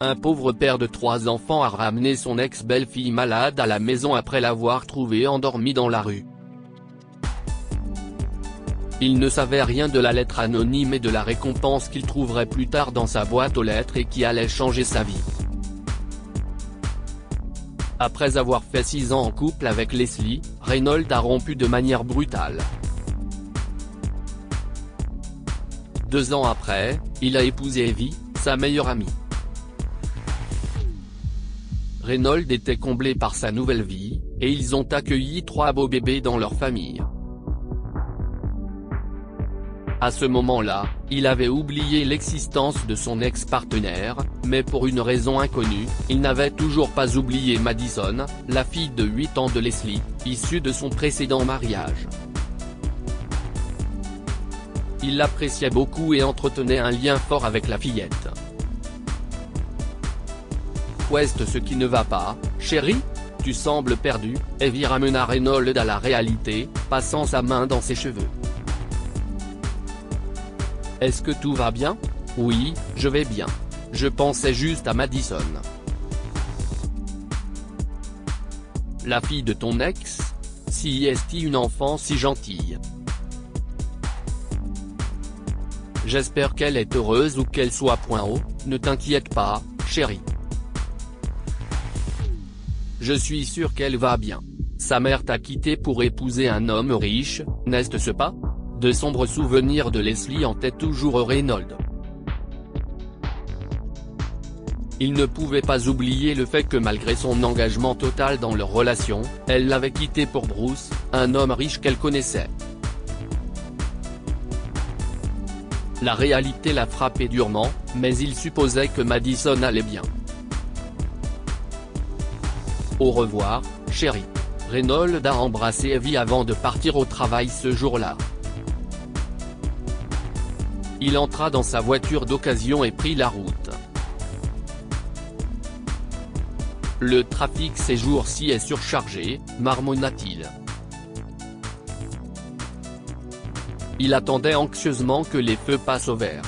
Un pauvre père de 3 enfants a ramené son ex-belle-fille malade à la maison après l'avoir trouvée endormie dans la rue. Il ne savait rien de la lettre anonyme et de la récompense qu'il trouverait plus tard dans sa boîte aux lettres et qui allait changer sa vie. Après avoir fait 6 ans en couple avec Leslie, Reynolds a rompu de manière brutale. 2 ans après, il a épousé Evie, sa meilleure amie. Reynolds était comblé par sa nouvelle vie, et ils ont accueilli 3 beaux bébés dans leur famille. À ce moment-là, il avait oublié l'existence de son ex-partenaire, mais pour une raison inconnue, il n'avait toujours pas oublié Madison, la fille de 8 ans de Leslie, issue de son précédent mariage. Il l'appréciait beaucoup et entretenait un lien fort avec la fillette. Qu'est-ce ce qui ne va pas, chérie? Tu sembles perdu, Evie ramena Reynolds à la réalité, passant sa main dans ses cheveux. Est-ce que tout va bien? Oui, je vais bien. Je pensais juste à Madison. La fille de ton ex? Si est une enfant si gentille. J'espère qu'elle est heureuse ou qu'elle soit point haut, ne t'inquiète pas, chérie. Je suis sûr qu'elle va bien. Sa mère t'a quitté pour épouser un homme riche, n'est-ce pas? De sombres souvenirs de Leslie hantaient toujours Reynolds. Il ne pouvait pas oublier le fait que malgré son engagement total dans leur relation, elle l'avait quitté pour Bruce, un homme riche qu'elle connaissait. La réalité l'a frappé durement, mais il supposait que Madison allait bien. Au revoir, chérie. Reynolds a embrassé Evie avant de partir au travail ce jour-là. Il entra dans sa voiture d'occasion et prit la route. Le trafic ces jours-ci est surchargé, marmonna-t-il. Il attendait anxieusement que les feux passent au vert.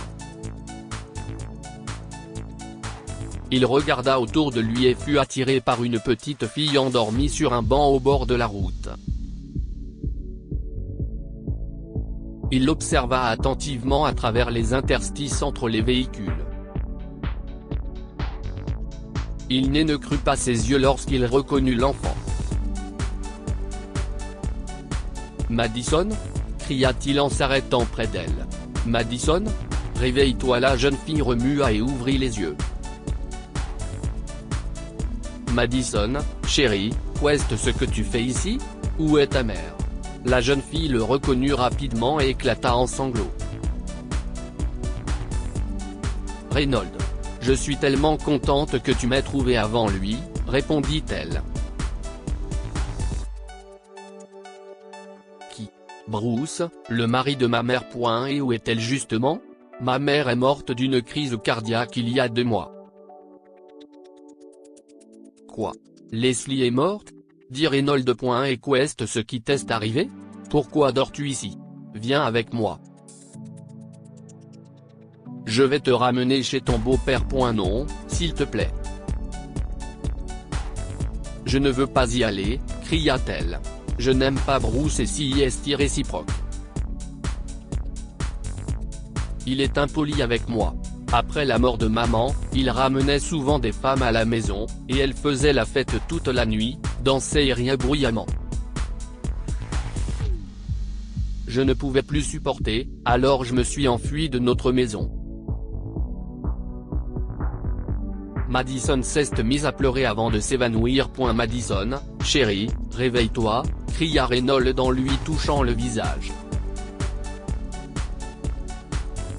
Il regarda autour de lui et fut attiré par une petite fille endormie sur un banc au bord de la route. Il l'observa attentivement à travers les interstices entre les véhicules. Il ne crut pas ses yeux lorsqu'il reconnut l'enfant. « Madison ?» cria-t-il en s'arrêtant près d'elle. « Madison ? Réveille-toi !» La jeune fille remua et ouvrit les yeux. « Madison, chérie, qu'est-ce ce que tu fais ici? Où est ta mère ?» La jeune fille le reconnut rapidement et éclata en sanglots. « Reynolds. Je suis tellement contente que tu m'aies trouvé avant lui, » répondit-elle. « Qui? Bruce, le mari de ma mère. Et où est-elle justement? Ma mère est morte d'une crise cardiaque il y a 2 mois. » Quoi? Leslie est morte? Dit Reynolds. Et qu'est ce qui t'est arrivé? Pourquoi dors-tu ici? Viens avec moi. Je vais te ramener chez ton beau-père. Non, s'il te plaît. Je ne veux pas y aller, cria-t-elle. Je n'aime pas Bruce et si est réciproque. Il est impoli avec moi. Après la mort de maman, il ramenait souvent des femmes à la maison, et elles faisaient la fête toute la nuit, dansaient et riaient bruyamment. Je ne pouvais plus supporter, alors je me suis enfui de notre maison. Madison s'est mise à pleurer avant de s'évanouir. Madison, chérie, réveille-toi, cria Reynolds en lui touchant le visage.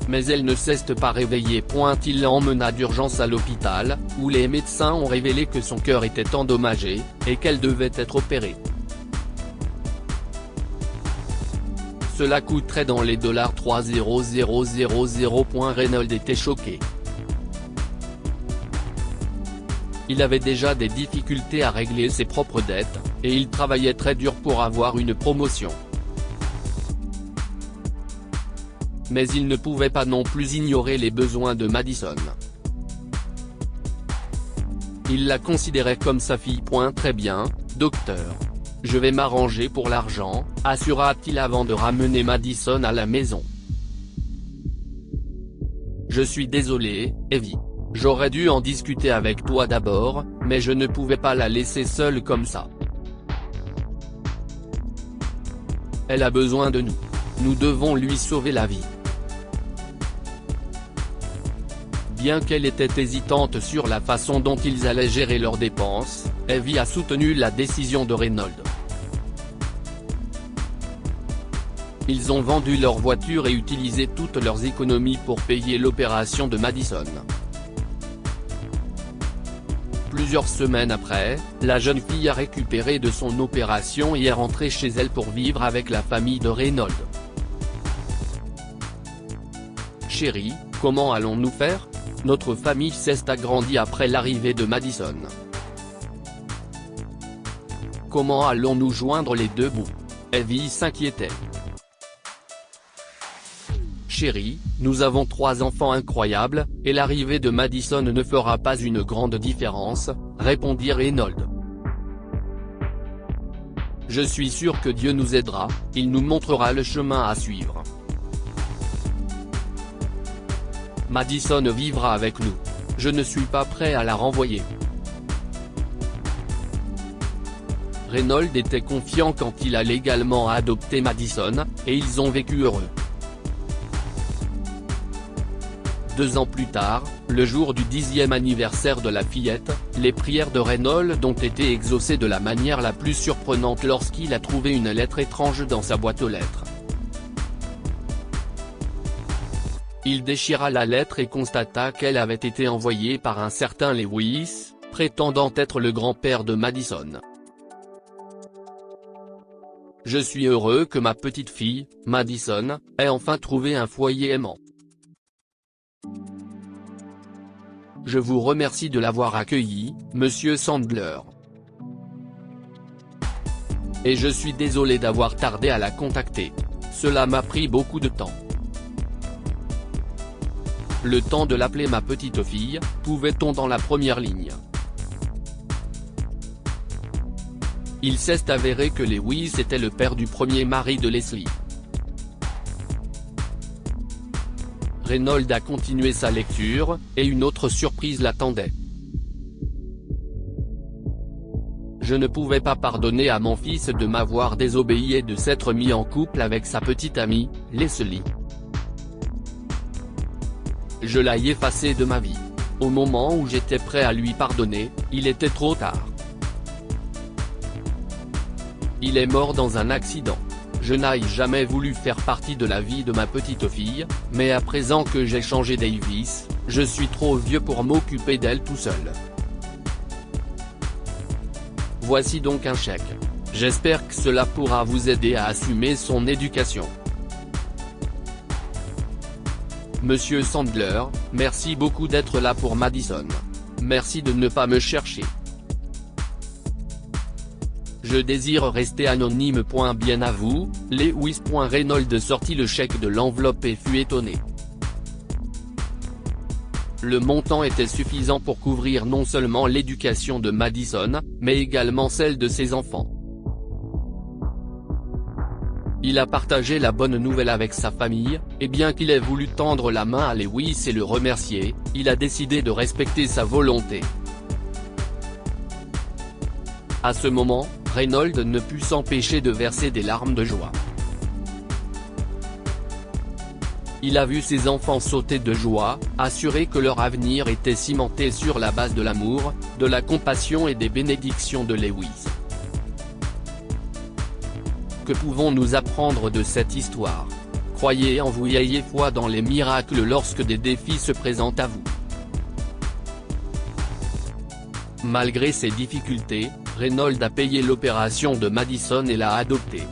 Mais elle ne s'est pas réveillée. Il l'emmena d'urgence à l'hôpital, où les médecins ont révélé que son cœur était endommagé, et qu'elle devait être opérée. Cela coûterait dans les $3000. Reynolds était choqué. Il avait déjà des difficultés à régler ses propres dettes, et il travaillait très dur pour avoir une promotion. Mais il ne pouvait pas non plus ignorer les besoins de Madison. Il la considérait comme sa fille. Très bien, docteur. Je vais m'arranger pour l'argent, assura-t-il avant de ramener Madison à la maison. Je suis désolé, Evie. J'aurais dû en discuter avec toi d'abord, mais je ne pouvais pas la laisser seule comme ça. Elle a besoin de nous. Nous devons lui sauver la vie. Bien qu'elle était hésitante sur la façon dont ils allaient gérer leurs dépenses, Evie a soutenu la décision de Reynolds. Ils ont vendu leur voiture et utilisé toutes leurs économies pour payer l'opération de Madison. Plusieurs semaines après, la jeune fille a récupéré de son opération et est rentrée chez elle pour vivre avec la famille de Reynolds. Chérie, comment allons-nous faire ? Notre famille s'est agrandie après l'arrivée de Madison. Comment allons-nous joindre les deux bouts ? Evie s'inquiétait. Chérie, nous avons 3 enfants incroyables, et l'arrivée de Madison ne fera pas une grande différence, répondit Reynolds. Je suis sûr que Dieu nous aidera, il nous montrera le chemin à suivre. Madison vivra avec nous. Je ne suis pas prêt à la renvoyer. Reynolds était confiant quand il a légalement adopté Madison, et ils ont vécu heureux. 2 ans plus tard, le jour du 10e anniversaire de la fillette, les prières de Reynolds ont été exaucées de la manière la plus surprenante lorsqu'il a trouvé une lettre étrange dans sa boîte aux lettres. Il déchira la lettre et constata qu'elle avait été envoyée par un certain Lewis, prétendant être le grand-père de Madison. Je suis heureux que ma petite fille, Madison, ait enfin trouvé un foyer aimant. Je vous remercie de l'avoir accueilli, monsieur Sandler. Et je suis désolé d'avoir tardé à la contacter. Cela m'a pris beaucoup de temps. Le temps de l'appeler ma petite fille, pouvait-on dans la première ligne. Il s'est avéré que Lewis était le père du premier mari de Leslie. Reynolds a continué sa lecture, et une autre surprise l'attendait. Je ne pouvais pas pardonner à mon fils de m'avoir désobéi et de s'être mis en couple avec sa petite amie, Leslie. Je l'ai effacé de ma vie. Au moment où j'étais prêt à lui pardonner, il était trop tard. Il est mort dans un accident. Je n'ai jamais voulu faire partie de la vie de ma petite fille, mais à présent que j'ai changé Davis, je suis trop vieux pour m'occuper d'elle tout seul. Voici donc un chèque. J'espère que cela pourra vous aider à assumer son éducation. Monsieur Sandler, merci beaucoup d'être là pour Madison. Merci de ne pas me chercher. Je désire rester anonyme. Bien à vous, Lewis. Reynolds sortit le chèque de l'enveloppe et fut étonné. Le montant était suffisant pour couvrir non seulement l'éducation de Madison, mais également celle de ses enfants. Il a partagé la bonne nouvelle avec sa famille, et bien qu'il ait voulu tendre la main à Lewis et le remercier, il a décidé de respecter sa volonté. À ce moment, Reynolds ne put s'empêcher de verser des larmes de joie. Il a vu ses enfants sauter de joie, assurés que leur avenir était cimenté sur la base de l'amour, de la compassion et des bénédictions de Lewis. Que pouvons-nous apprendre de cette histoire ? Croyez en vous et ayez foi dans les miracles lorsque des défis se présentent à vous. Malgré ses difficultés, Reynolds a payé l'opération de Madison et l'a adoptée.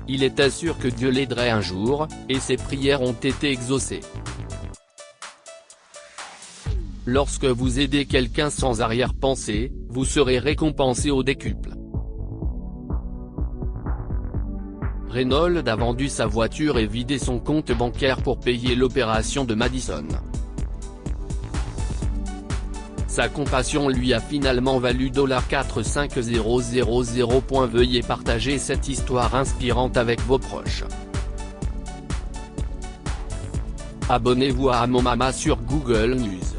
Il était sûr que Dieu l'aiderait un jour, et ses prières ont été exaucées. Lorsque vous aidez quelqu'un sans arrière-pensée, vous serez récompensé au décuple. Reynolds a vendu sa voiture et vidé son compte bancaire pour payer l'opération de Madison. Sa compassion lui a finalement valu $45000. Veuillez partager cette histoire inspirante avec vos proches. Abonnez-vous à Mon Mama sur Google News.